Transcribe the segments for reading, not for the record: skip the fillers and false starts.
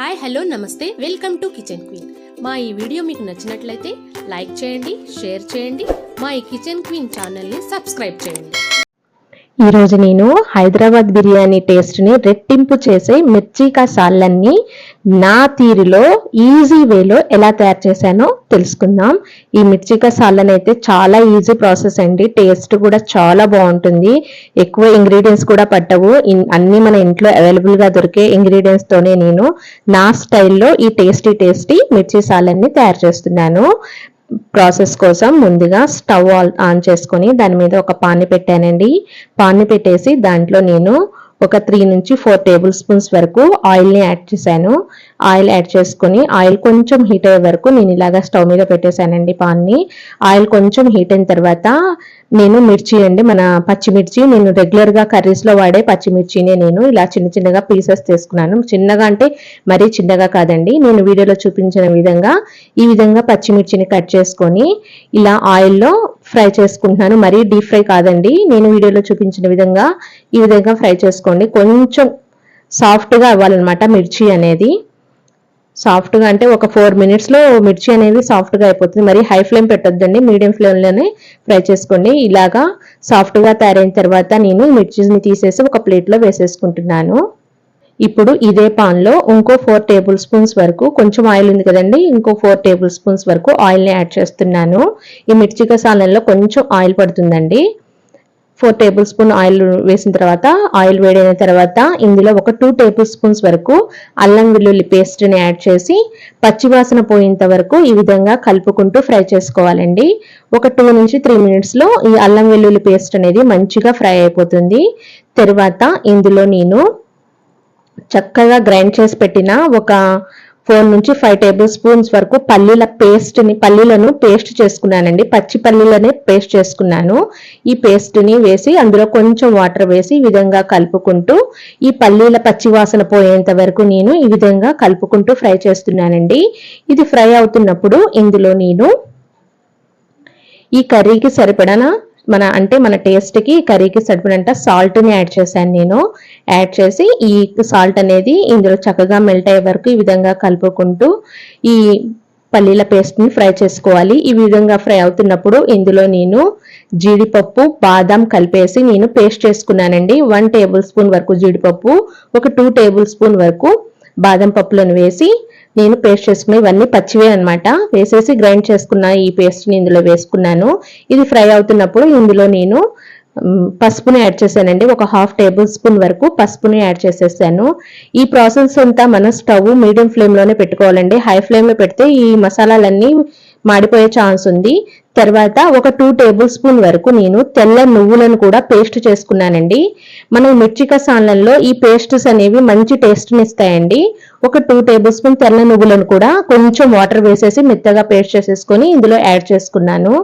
Hi hello నమస్తే welcome to kitchen queen. మా ఈ వీడియో మీకు నచ్చినట్లయితే లైక్ చేయండి, షేర్ చేయండి. మా ఈ కిచెన్ క్వీన్ ఛానల్ని సబ్స్క్రైబ్ చేయండి. ఈరోజు నేను హైదరాబాద్ బిర్యానీ టేస్ట్ని రెట్టింపు చేసే మిర్చి కసాలన్నీ నా తీరులో ఈజీ వేలో ఎలా తయారు చేశానో తెలుసుకుందాం. ఈ మిర్చి కసాలని అయితే చాలా ఈజీ ప్రాసెస్ అండి. టేస్ట్ కూడా చాలా బాగుంటుంది. ఎక్కువ ఇంగ్రీడియంట్స్ కూడా పట్టవు. అన్నీ మన ఇంట్లో అవైలబుల్గా దొరికే ఇంగ్రీడియంట్స్తోనే నేను నా స్టైల్లో ఈ టేస్టీ మిర్చి సాలన్ని తయారు చేస్తున్నాను. ప్రాసెస్ కోసం ముందుగా స్టవ్ ఆన్ చేసుకొని దాని మీద ఒక పాన్ పెట్టానండి. పాన్ పెట్టేసి దాంట్లో నేను ఒక 3 నుంచి 4 టేబుల్ స్పూన్స్ వరకు ఆయిల్ని యాడ్ చేశాను. ఆయిల్ యాడ్ చేసుకొని ఆయిల్ కొంచెం హీట్ అయ్యే వరకు నేను ఇలాగా స్టవ్ మీద పెట్టేశానండి పాన్ని. ఆయిల్ కొంచెం హీట్ అయిన తర్వాత నేను మిర్చి అండి, మన పచ్చిమిర్చి, నేను రెగ్యులర్గా కర్రీస్లో వాడే పచ్చిమిర్చినే నేను ఇలా చిన్నగా పీసెస్ తీసుకున్నాను. చిన్నగా అంటే మరీ చిన్నగా కాదండి, నేను వీడియోలో చూపించిన విధంగా ఈ విధంగా పచ్చిమిర్చిని కట్ చేసుకొని ఇలా ఆయిల్లో ఫ్రై చేసుకుంటున్నాను. మరీ డీప్ ఫ్రై కాదండి, నేను వీడియోలో చూపించిన విధంగా ఈ విధంగా ఫ్రై చేసుకోండి. కొంచెం సాఫ్ట్గా అవ్వాలన్నమాట మిర్చి అనేది. సాఫ్ట్గా అంటే ఒక 4 మినిట్స్లో మిర్చి అనేది సాఫ్ట్గా అయిపోతుంది. మరి హై ఫ్లేమ్ పెట్టొద్దండి, మీడియం ఫ్లేమ్లోనే ఫ్రై చేసుకోండి. ఇలాగా సాఫ్ట్గా తయారైన తర్వాత నేను మిర్చిని తీసేసి ఒక ప్లేట్లో వేసేసుకుంటున్నాను. ఇప్పుడు ఇదే పాన్లో ఇంకో 4 టేబుల్ స్పూన్స్ వరకు, కొంచెం ఆయిల్ ఉంది కదండి, ఇంకో 4 టేబుల్ స్పూన్స్ వరకు ఆయిల్ని యాడ్ చేస్తున్నాను. ఈ మిర్చి కసాలలో కొంచెం ఆయిల్ పడుతుందండి. 4 టేబుల్ స్పూన్ ఆయిల్ వేసిన తర్వాత, ఆయిల్ వేడైన తర్వాత ఇందులో ఒక 2 టేబుల్ స్పూన్స్ వరకు అల్లం వెల్లుల్లి పేస్ట్ని యాడ్ చేసి పచ్చివాసన పోయేంత వరకు ఈ విధంగా కలుపుకుంటూ ఫ్రై చేసుకోవాలండి. ఒక 2 నుంచి 3 మినిట్స్లో ఈ అల్లం వెల్లుల్లి పేస్ట్ అనేది మంచిగా ఫ్రై అయిపోతుంది. తర్వాత ఇందులో నేను చక్కగా గ్రైండ్ చేసి పెట్టిన ఒక 4 నుంచి 5 టేబుల్ స్పూన్స్ వరకు పల్లీలను పేస్ట్ చేసుకున్నానండి. పచ్చి పల్లీలనే పేస్ట్ చేసుకున్నాను. ఈ పేస్ట్ని వేసి అందులో కొంచెం వాటర్ వేసి ఈ విధంగా కలుపుకుంటూ ఈ పల్లీల పచ్చివాసన పోయేంత వరకు నేను ఈ విధంగా కలుపుకుంటూ ఫ్రై చేస్తున్నానండి. ఇది ఫ్రై అవుతున్నప్పుడు ఇందులో నేను ఈ కర్రీకి సరిపడా మన టేస్ట్కి కర్రీకి సరిపడంత సాల్ట్ని యాడ్ చేశాను. నేను యాడ్ చేసి ఈ సాల్ట్ అనేది ఇందులో చక్కగా మెల్ట్ అయ్యే వరకు ఈ విధంగా కలుపుకుంటూ ఈ పల్లీల పేస్ట్ని ఫ్రై చేసుకోవాలి. ఈ విధంగా ఫ్రై అవుతున్నప్పుడు ఇందులో నేను జీడిపప్పు, బాదం కలిపేసి నేను పేస్ట్ చేసుకున్నానండి. 1 టేబుల్ స్పూన్ వరకు జీడిపప్పు, ఒక 2 టేబుల్ స్పూన్ వరకు బాదం పప్పులను వేసి నేను పేస్ట్ చేసుకుని, ఇవన్నీ పచ్చివే అనమాట, వేసేసి గ్రైండ్ చేసుకున్న ఈ పేస్ట్ని ఇందులో వేసుకున్నాను. ఇది ఫ్రై అవుతున్నప్పుడు ఇందులో నేను పసుపుని యాడ్ చేశానండి. ఒక 1/2 టేబుల్ స్పూన్ వరకు పసుపుని యాడ్ చేసేసాను. ఈ ప్రాసెస్ అంతా మనం స్టవ్ మీడియం ఫ్లేమ్లోనే పెట్టుకోవాలండి. హై ఫ్లేమ్లో పెడితే ఈ మసాలాలన్నీ మాడిపోయే ఛాన్స్ ఉంది. తర్వాత ఒక 2 టేబుల్ స్పూన్ వరకు నేను తెల్ల నువ్వులను కూడా పేస్ట్ చేసుకున్నానండి. మనం మిర్చి కసాలలో ఈ పేస్ట్స్ అనేవి మంచి టేస్ట్ని ఇస్తాయండి. ఒక 2 టేబుల్ స్పూన్ తెల్ల నువ్వులను కూడా కొంచెం వాటర్ వేసేసి మెత్తగా పేస్ట్ చేసేసుకొని ఇందులో యాడ్ చేసుకున్నాను.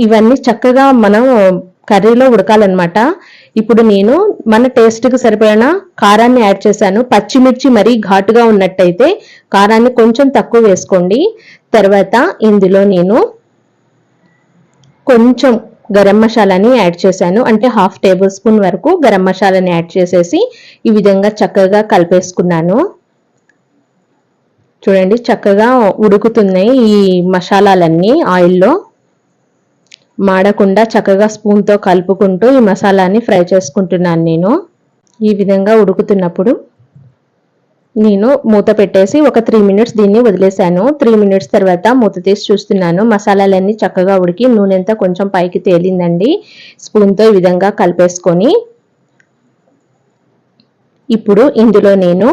ఇవన్నీ చక్కగా మనం కర్రీలో ఉడకాలన్నమాట. ఇప్పుడు నేను మన టేస్ట్కి సరిపడిన కారాన్ని యాడ్ చేశాను. పచ్చిమిర్చి మరీ ఘాటుగా ఉన్నట్టయితే కారాన్ని కొంచెం తక్కువ వేసుకోండి. తర్వాత ఇందులో నేను కొంచెం గరం మసాలాని యాడ్ చేశాను. అంటే 1/2 టేబుల్ స్పూన్ వరకు గరం మసాలాని యాడ్ చేసేసి ఈ విధంగా చక్కగా కలిపేసుకున్నాను. చూడండి, చక్కగా ఉడుకుతున్నాయి ఈ మసాలాలన్నీ ఆయిల్లో. మాడకుండా చక్కగా స్పూన్తో కలుపుకుంటూ ఈ మసాలాని ఫ్రై చేసుకుంటున్నాను నేను. ఈ విధంగా ఉడుకుతున్నప్పుడు నేను మూత పెట్టేసి ఒక 3 మినిట్స్ దీన్ని వదిలేశాను. 3 మినిట్స్ తర్వాత మూత తీసి చూస్తున్నాను. మసాలాలన్నీ చక్కగా ఉడికి నూనె అంతా కొంచెం పైకి తేలిందండి. స్పూన్తో ఈ విధంగా కలిపేసుకొని ఇప్పుడు ఇందులో నేను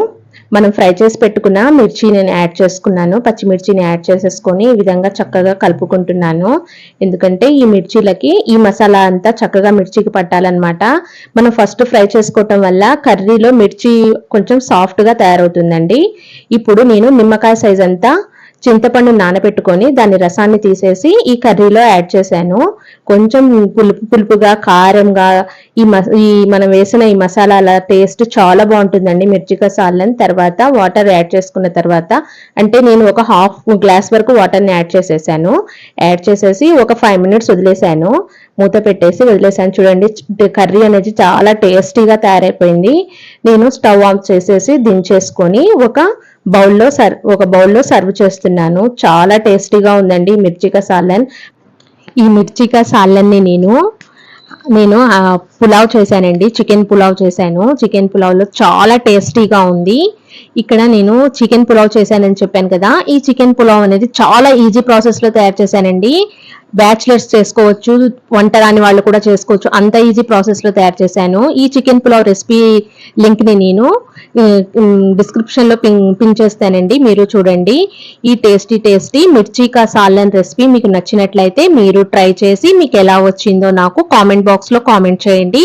మనం ఫ్రై చేసి పెట్టుకున్న మిర్చిని యాడ్ చేసుకున్నాను. పచ్చిమిర్చిని యాడ్ చేసేసుకొని ఈ విధంగా చక్కగా కలుపుకుంటున్నాను. ఎందుకంటే ఈ మిర్చీలకి ఈ మసాలా అంతా చక్కగా మిర్చికి పట్టాలన్నమాట. మనం ఫస్ట్ ఫ్రై చేసుకోవటం వల్ల కర్రీలో మిర్చి కొంచెం సాఫ్ట్గా తయారవుతుందండి. ఇప్పుడు నేను నిమ్మకాయ సైజ్ అంతా చింతపండు నానబెట్టుకొని దాని రసాన్ని తీసేసి ఈ కర్రీలో యాడ్ చేశాను. కొంచెం పులుపుగా, కారంగా ఈ మనం వేసిన ఈ మసాలాల టేస్ట్ చాలా బాగుంటుందండి మిర్చి కసాలని. తర్వాత వాటర్ యాడ్ చేసుకున్న తర్వాత, అంటే నేను ఒక 1/2 గ్లాస్ వరకు వాటర్ని యాడ్ చేసేసాను. యాడ్ చేసేసి ఒక 5 మినిట్స్ వదిలేసాను. మూత పెట్టేసి వదిలేసాను. చూడండి, కర్రీ అనేది చాలా టేస్టీగా తయారైపోయింది. నేను స్టవ్ ఆఫ్ చేసేసి దించేసుకొని ఒక బౌల్లో సర్వ్ చేస్తున్నాను. చాలా టేస్టీగా ఉందండి మిర్చికా సాలన్. ఈ మిర్చికా సాలన్ని నేను పులావ్ చేశానండి. చికెన్ పులావ్ చేశాను. చికెన్ పులావ్లో చాలా టేస్టీగా ఉంది. ఇక్కడ నేను చికెన్ పులావ్ చేశానని చెప్పాను కదా, ఈ చికెన్ పులావ్ అనేది చాలా ఈజీ ప్రాసెస్ లో తయారు చేశానండి. బ్యాచిలర్స్ చేసుకోవచ్చు, వంట రాని వాళ్ళు కూడా చేసుకోవచ్చు, అంత ఈజీ ప్రాసెస్ లో తయారు చేశాను. ఈ చికెన్ పులావ్ రెసిపీ లింక్ ని నేను డిస్క్రిప్షన్ లో పిన్ చేస్తానండి, మీరు చూడండి. ఈ టేస్టీ మిర్చికా సాలన్ రెసిపీ మీకు నచ్చినట్లయితే మీరు ట్రై చేసి మీకు ఎలా వచ్చిందో నాకు కామెంట్ బాక్స్ లో కామెంట్ చేయండి.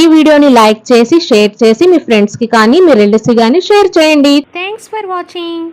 ఈ వీడియోని లైక్ చేసి షేర్ చేసి మీ ఫ్రెండ్స్ కి కానీ మీ రిలేటివ్స్ కి కానీ షేర్ చేయండి. Thanks for watching.